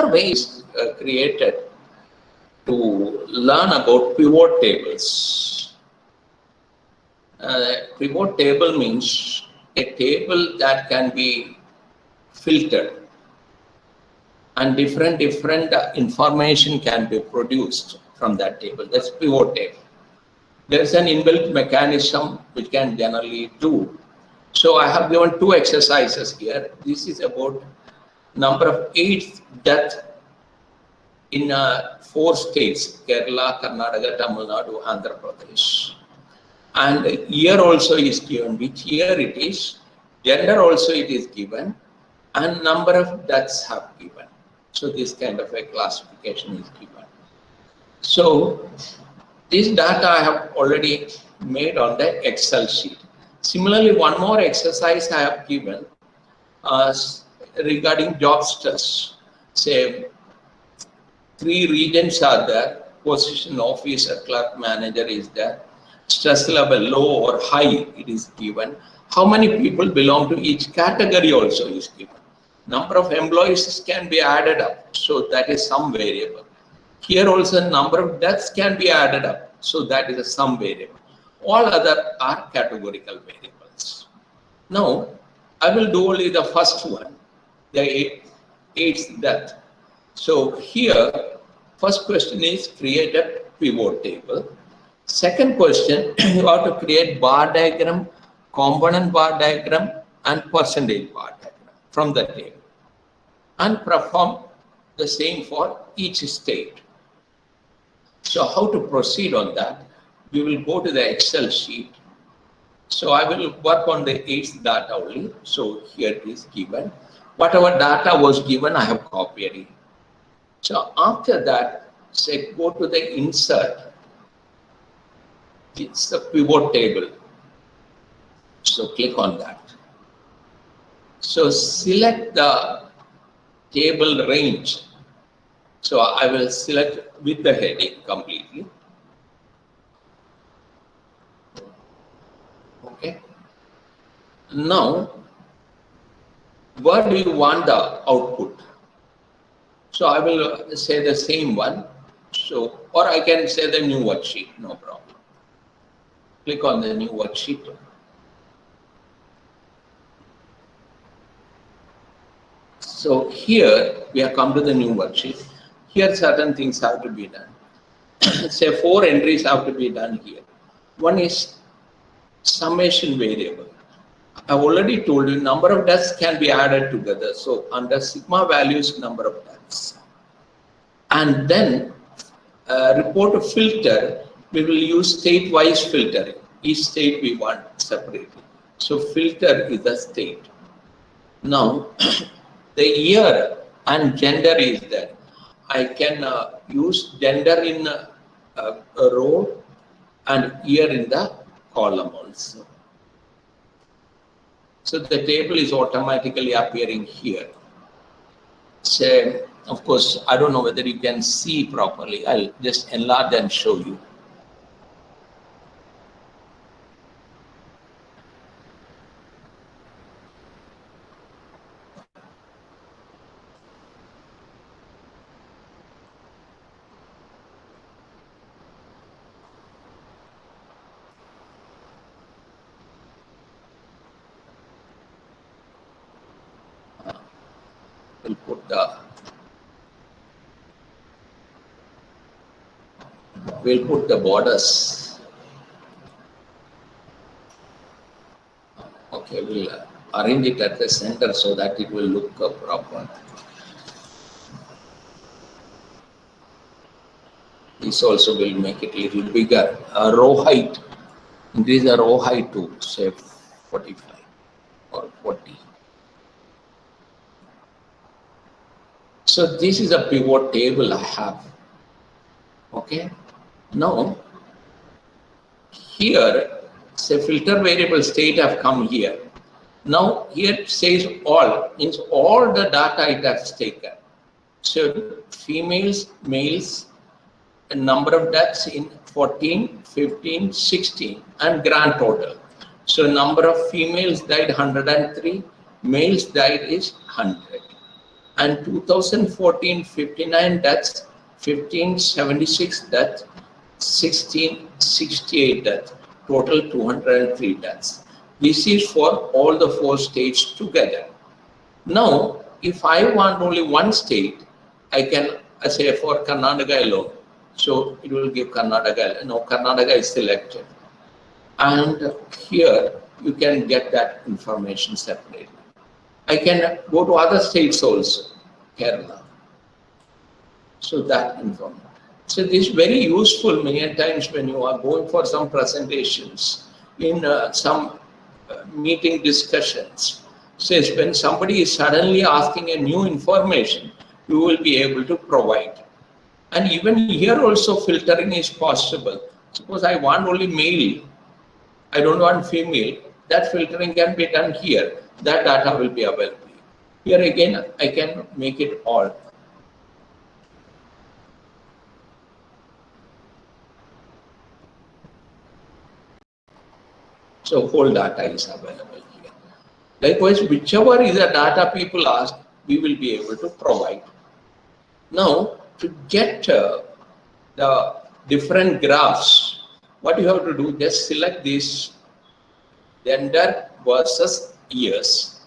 another way is created to learn about pivot tables. Pivot table means a table that can be filtered and different information can be produced from that table. That's pivot table. There's an inbuilt mechanism which can generally do. So I have given two exercises here. This is about number of 8th death in 4 states: Kerala, Karnataka, Tamil Nadu, Andhra Pradesh. And year also is given, which year it is, gender also it is given, and number of deaths have given. So this kind of a classification is given. So this data I have already made on the Excel sheet. Similarly, one more exercise I have given regarding job stress. Say 3 regions are there: position, officer, clerk, manager is there. Stress level low or high, it is given. How many people belong to each category also is given. Number of employees can be added up, so that is some variable. Here also number of deaths can be added up, so that is a sum variable. All other are categorical variables. Now, I will do only the first one, the 8th death. So here, first question is create a pivot table. Second question, you have to create bar diagram, component bar diagram, and percentage bar diagram from the table, and perform the same for each state. So how to proceed on that? We will go to the Excel sheet. So I will work on the 8th data only. So here it is given. Whatever data was given, I have copied it. So after that, say go to the insert. It's the pivot table. So click on that. So select the table range. So I will select with the heading completely. Okay. Now, where do you want the output? So I will say the same one. So, or I can say the new worksheet, no problem. Click on the new worksheet. So here we have come to the new worksheet. Here certain things have to be done. Say 4 entries have to be done here. One is summation variable. I've already told you number of deaths can be added together. So under sigma values, number of deaths. And then report a filter, we will use state-wise filtering. Each state we want separately. So filter is the state. Now, the year and gender is there. I can use gender in a row and year in the column also. So the table is automatically appearing here. So, of course, I don't know whether you can see properly. I'll just enlarge and show you. We'll put the borders. Okay, we'll arrange it at the center so that it will look proper. This also will make it a little bigger. Row height. Increase the row height to say 45 or 40. So this is a pivot table I have. Okay. Now, here, say filter variable state have come here. Now, here it says all, means all the data it has taken. So, females, males, a number of deaths in 14, 15, 16, and grand total. So, number of females died 103, males died is 100. and 2014 59 deaths, 1576 deaths, 1668 deaths, total 203 deaths. This is for all the 4 states together. Now, if I want only one state, I can say for Karnataka alone. So it will give Karnataka. No, Karnataka is selected. And here you can get that information separately. I can go to other states also, Kerala. So that information. So this is very useful many times when you are going for some presentations in some meeting discussions. Says when somebody is suddenly asking a new information, you will be able to provide. And even here also filtering is possible. Suppose I want only male, I don't want female, that filtering can be done here. That data will be available. Here again, I can make it all. So whole data is available here. Likewise, whichever is the data people ask, we will be able to provide. Now, to get the different graphs, what you have to do, just select this gender versus years.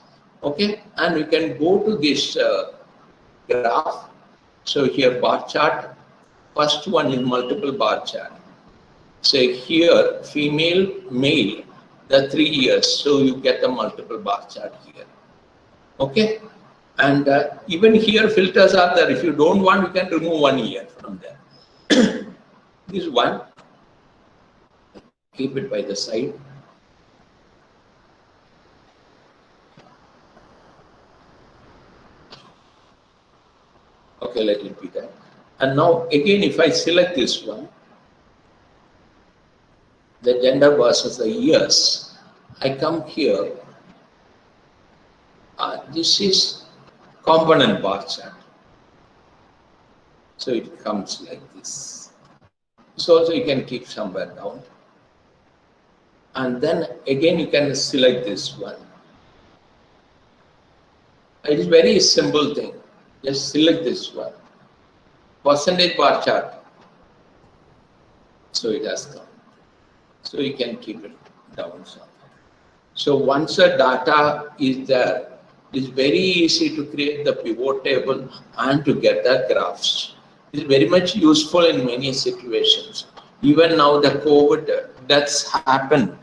Okay, and we can go to this graph. So here bar chart, first one is multiple bar chart. Say here female, male, the 3 years, so you get the multiple bar chart here. Okay, and even here filters are there. If you don't want, you can remove 1 year from there. This one, keep it by the side. Okay, let it be that. And now again, if I select this one, the gender versus the years, I come here. This is component bar chart. So it comes like this. So also you can keep somewhere down. And then again, you can select this one. It is very simple thing. Just select this one. Percentage bar chart. So it has come. So you can keep it down somewhere. So once the data is there, it is very easy to create the pivot table and to get the graphs. It is very much useful in many situations. Even now the COVID deaths happen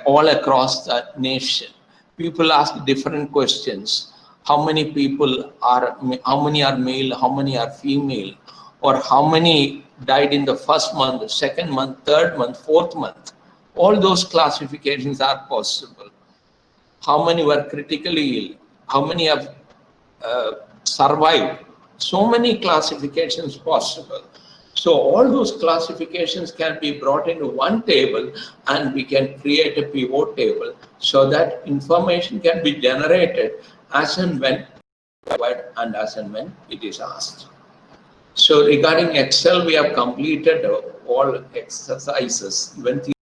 all across the nation. People ask different questions. How many people are, how many are male, how many are female, or how many died in the first month, second month, third month, fourth month. All those classifications are possible. How many were critically ill? How many have survived? So many classifications possible. So all those classifications can be brought into one table and we can create a pivot table so that information can be generated as and when required and as and when it is asked. So regarding Excel, we have completed all exercises. Even